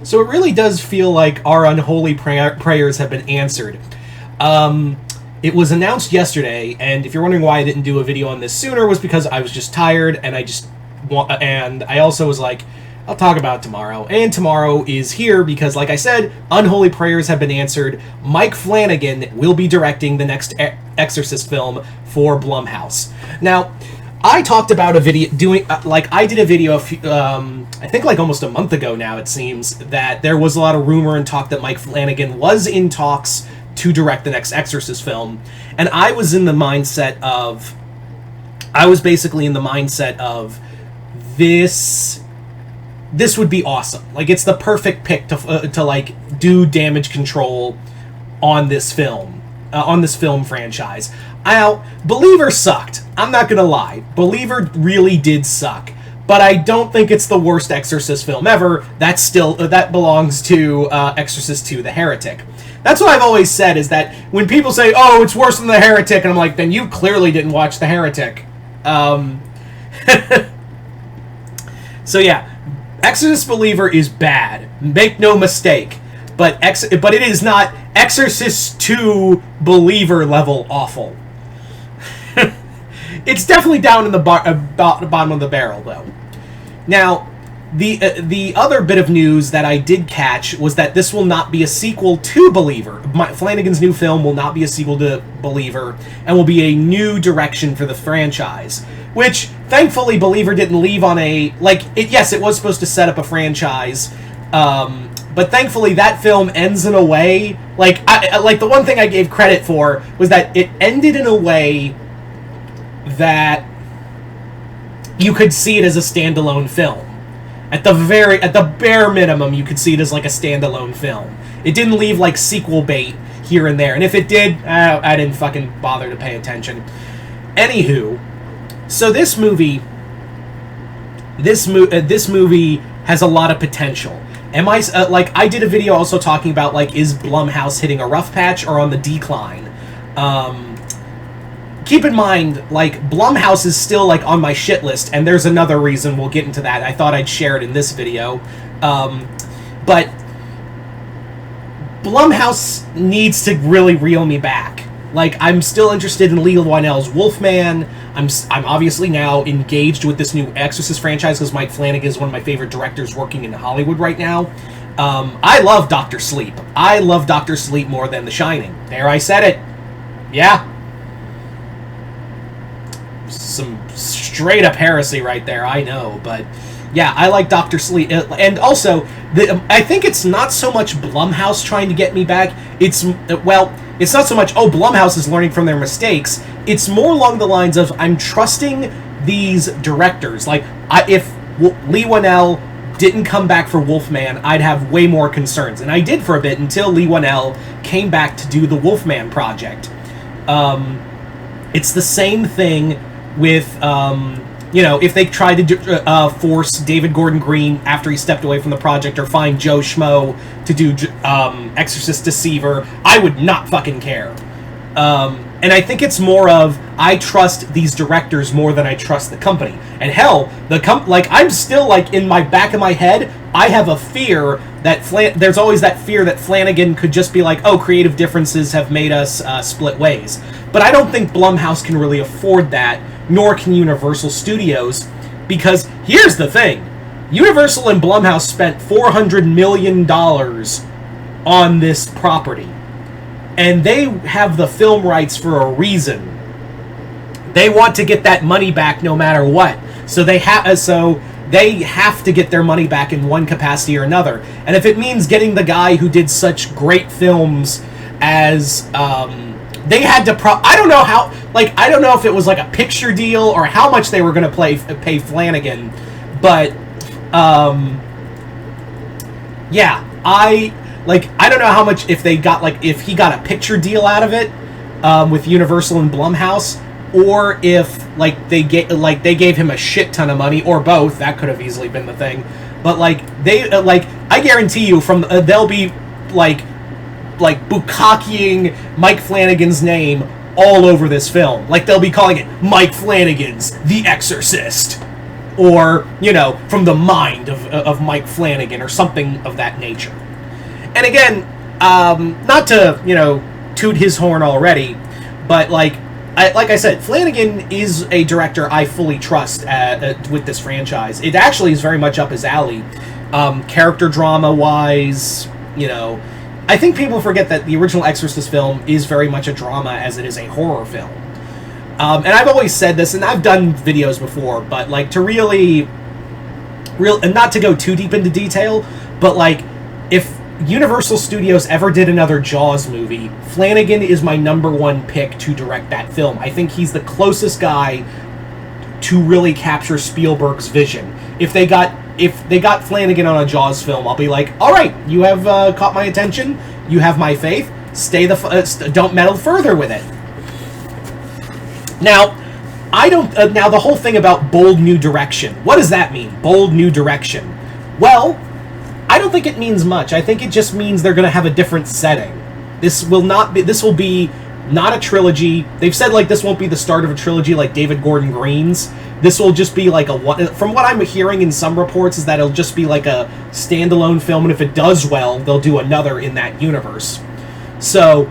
So it really does feel like our unholy prayers have been answered. It was announced yesterday, and if you're wondering why I didn't do a video on this sooner, was because I was just tired, and I also was like, I'll talk about it tomorrow. And tomorrow is here because, like I said, unholy prayers have been answered. Mike Flanagan will be directing the next Exorcist film for Blumhouse. Now, I talked about a video I did a video I think like almost a month ago now, it seems, that there was a lot of rumor and talk that Mike Flanagan was in talks to direct the next Exorcist film, and I was basically in the mindset of this would be awesome. Like, it's the perfect pick to like do damage control on this film franchise. Believer sucked. I'm not gonna lie. Believer really did suck. But I don't think it's the worst Exorcist film ever. That belongs to Exorcist II: The Heretic. That's what I've always said, is that when people say, oh, it's worse than The Heretic, and I'm like, then you clearly didn't watch The Heretic. So yeah, Exorcist Believer is bad. Make no mistake. But it is not Exorcist II Believer level awful. It's definitely down in the bottom of the barrel, though. Now, the other bit of news that I did catch was that this will not be a sequel to Believer. Flanagan's new film will not be a sequel to Believer, and will be a new direction for the franchise. Which, thankfully, Believer didn't leave on a... Yes, it was supposed to set up a franchise, but thankfully that film ends in a way... the one thing I gave credit for was that it ended in a way that you could see it as a standalone film. At the bare minimum, you could see it as like a standalone film. It didn't leave like sequel bait here and there, and if it did, I didn't fucking bother to pay attention. Anywho, so this movie has a lot of potential. I did a video also talking about, like, is Blumhouse hitting a rough patch or on the decline? Keep in mind, like, Blumhouse is still, like, on my shit list, and there's another reason, we'll get into that. I thought I'd share it in this video. But Blumhouse needs to really reel me back. Like, I'm still interested in Lee Whannell's Wolfman. I'm obviously now engaged with this new Exorcist franchise because Mike Flanagan is one of my favorite directors working in Hollywood right now. I love Dr. Sleep. I love Dr. Sleep more than The Shining. There, I said it. Yeah. Some straight up heresy right there, I know, but yeah, I like Dr. Sleep. And also, I think it's not so much Blumhouse trying to get me back. It's not so much, oh, Blumhouse is learning from their mistakes. It's more along the lines of, I'm trusting these directors. Like, if Lee Whannell didn't come back for Wolfman, I'd have way more concerns. And I did for a bit until Lee Whannell came back to do the Wolfman project. It's the same thing with, if they tried to force David Gordon Green after he stepped away from the project, or find Joe Schmo to do Exorcist Deceiver, I would not fucking care. And I think it's more of, I trust these directors more than I trust the company. And hell, I'm still, like, in my back of my head, I have a fear that there's always that fear that Flanagan could just be like, oh, creative differences have made us split ways. But I don't think Blumhouse can really afford that, nor can Universal Studios, because here's the thing. Universal and Blumhouse spent $400 million on this property. And they have the film rights for a reason. They want to get that money back no matter what. So they have to get their money back in one capacity or another. And if it means getting the guy who did such great films as they had to I don't know how, like, I don't know if it was like a picture deal or how much they were going to pay Flanagan, but yeah, I don't know how much, if he got a picture deal out of it with Universal and Blumhouse, or if they gave him a shit ton of money, or both. That could have easily been the thing. But I guarantee you, they'll be like bukkake-ing Mike Flanagan's name all over this film. Like, they'll be calling it Mike Flanagan's The Exorcist. or, you know, from the mind of Mike Flanagan, or something of that nature. And again, not to, you know, toot his horn already, but like I said, Flanagan is a director I fully trust with this franchise. It actually is very much up his alley, character drama wise. You know, I think people forget that the original Exorcist film is very much a drama as it is a horror film. And I've always said this, and I've done videos before, but like to and not to go too deep into detail, but like if Universal Studios ever did another Jaws movie, Flanagan is my #1 pick to direct that film. I think he's the closest guy to really capture Spielberg's vision. If they got Flanagan on a Jaws film, I'll be like, all right, you have caught my attention, you have my faith, don't meddle further with it. Now, now the whole thing about bold new direction. What does that mean? Bold new direction. Well, I don't think it means much. I think it just means they're going to have a different setting. This will be not a trilogy. They've said like this won't be the start of a trilogy like David Gordon Green's. This will just be like from what I'm hearing in some reports is that it'll just be like a standalone film, and if it does well, they'll do another in that universe. So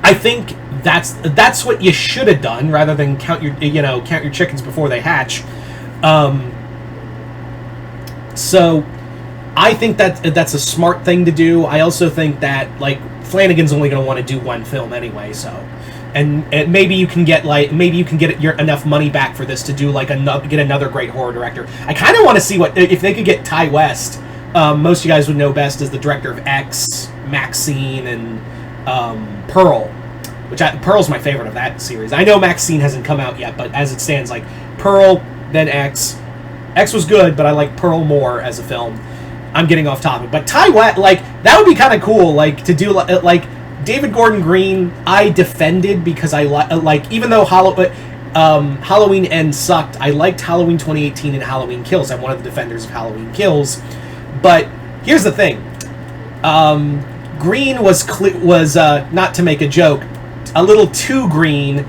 I think that's what you should have done, rather than count your chickens before they hatch. So I think that's a smart thing to do. I also think that like Flanagan's only going to want to do one film anyway, so and maybe you can get enough money back for this to do like get another great horror director. I kind of want to see what if they could get Ty West. Most of you guys would know best as the director of X, Maxine, and Pearl. Pearl's my favorite of that series. I know Maxine hasn't come out yet, but as it stands, like Pearl, then X. X was good, but I like Pearl more as a film. I'm getting off topic, but Ty West, like that would be kind of cool, like to do like David Gordon Green. I defended because I like even though Halloween Ends sucked, I liked Halloween 2018 and Halloween Kills. I'm one of the defenders of Halloween Kills, but here's the thing: Green was not to make a joke, a little too green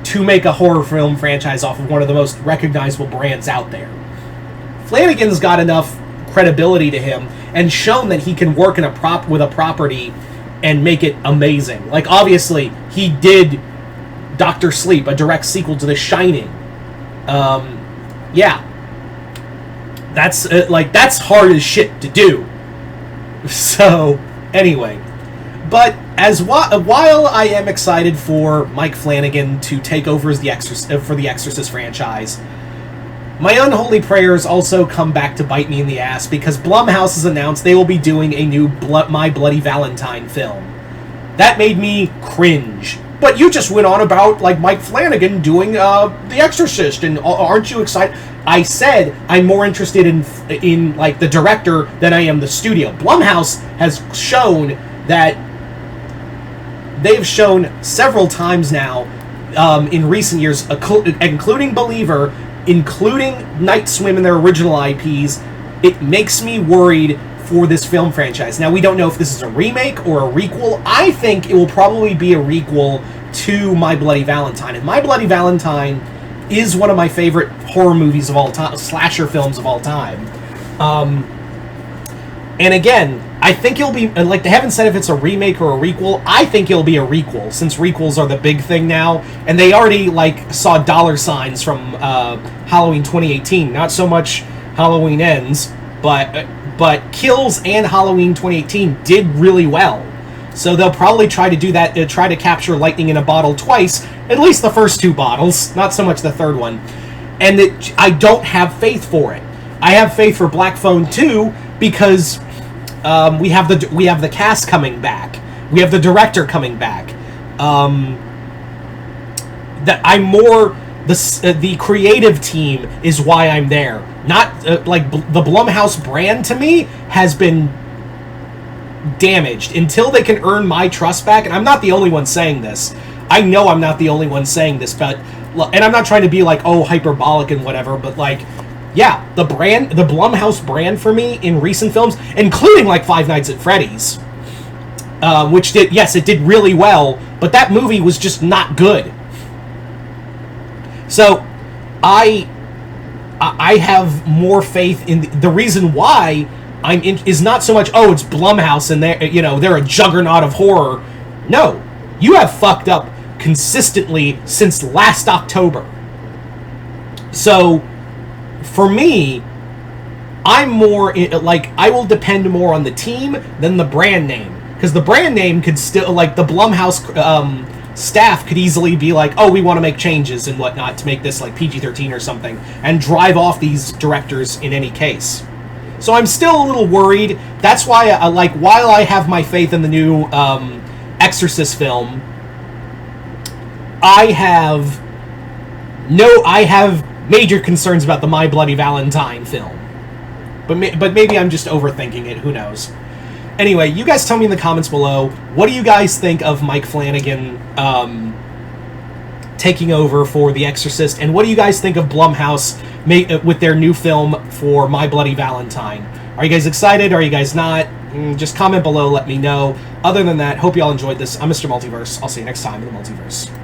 to make a horror film franchise off of one of the most recognizable brands out there. Flanagan's got enough credibility to him and shown that he can work with a property and make it amazing. Like obviously he did Dr. Sleep, a direct sequel to The Shining. Yeah, that's that's hard as shit to do. So anyway, but while I am excited for Mike Flanagan to take over as for the Exorcist franchise, my unholy prayers also come back to bite me in the ass because Blumhouse has announced they will be doing a new My Bloody Valentine film. That made me cringe. But you just went on about like Mike Flanagan doing The Exorcist, and aren't you excited? I said I'm more interested in like the director than I am the studio. Blumhouse has shown that they've shown several times now in recent years, including Believer, including Night Swim and their original IPs. It makes me worried for this film franchise. Now, we don't know if this is a remake or a requel. I think it will probably be a requel to My Bloody Valentine. And My Bloody Valentine is one of my favorite horror movies of all time, slasher films of all time. And again, I think it'll be, like, they haven't said if it's a remake or a requel. I think it'll be a requel, since requels are the big thing now. And they already, like, saw dollar signs from Halloween 2018. Not so much Halloween Ends, but Kills and Halloween 2018 did really well. So they'll probably try to do that, try to capture lightning in a bottle twice, at least the first two bottles, not so much the third one. And I don't have faith for it. I have faith for Black Phone 2 because we have the cast coming back. We have the director coming back. That I'm more the creative team is why I'm there. Not like the Blumhouse brand to me has been damaged. Until they can earn my trust back, and I'm not the only one saying this. I know I'm not the only one saying this, but and I'm not trying to be like, oh, hyperbolic and whatever, but like, yeah, the Blumhouse brand for me in recent films, including like Five Nights at Freddy's, which it did really well, but that movie was just not good. So, I have more faith in the reason why is not so much, oh, it's Blumhouse and they're a juggernaut of horror. No, you have fucked up consistently since last October. So for me, I'm more like, I will depend more on the team than the brand name, because the brand name could still, like, the Blumhouse staff could easily be like, oh, we want to make changes and whatnot to make this like PG-13 or something, and drive off these directors in any case. So I'm still a little worried. That's why while I have my faith in the new Exorcist film, I have major concerns about the My Bloody Valentine film. But maybe I'm just overthinking it. Who knows? Anyway, you guys tell me in the comments below, what do you guys think of Mike Flanagan taking over for The Exorcist, and what do you guys think of Blumhouse with their new film for My Bloody Valentine? Are you guys excited? Are you guys not? Just comment below, let me know. Other than that, hope you all enjoyed this. I'm Mr. Multiverse. I'll see you next time in the Multiverse.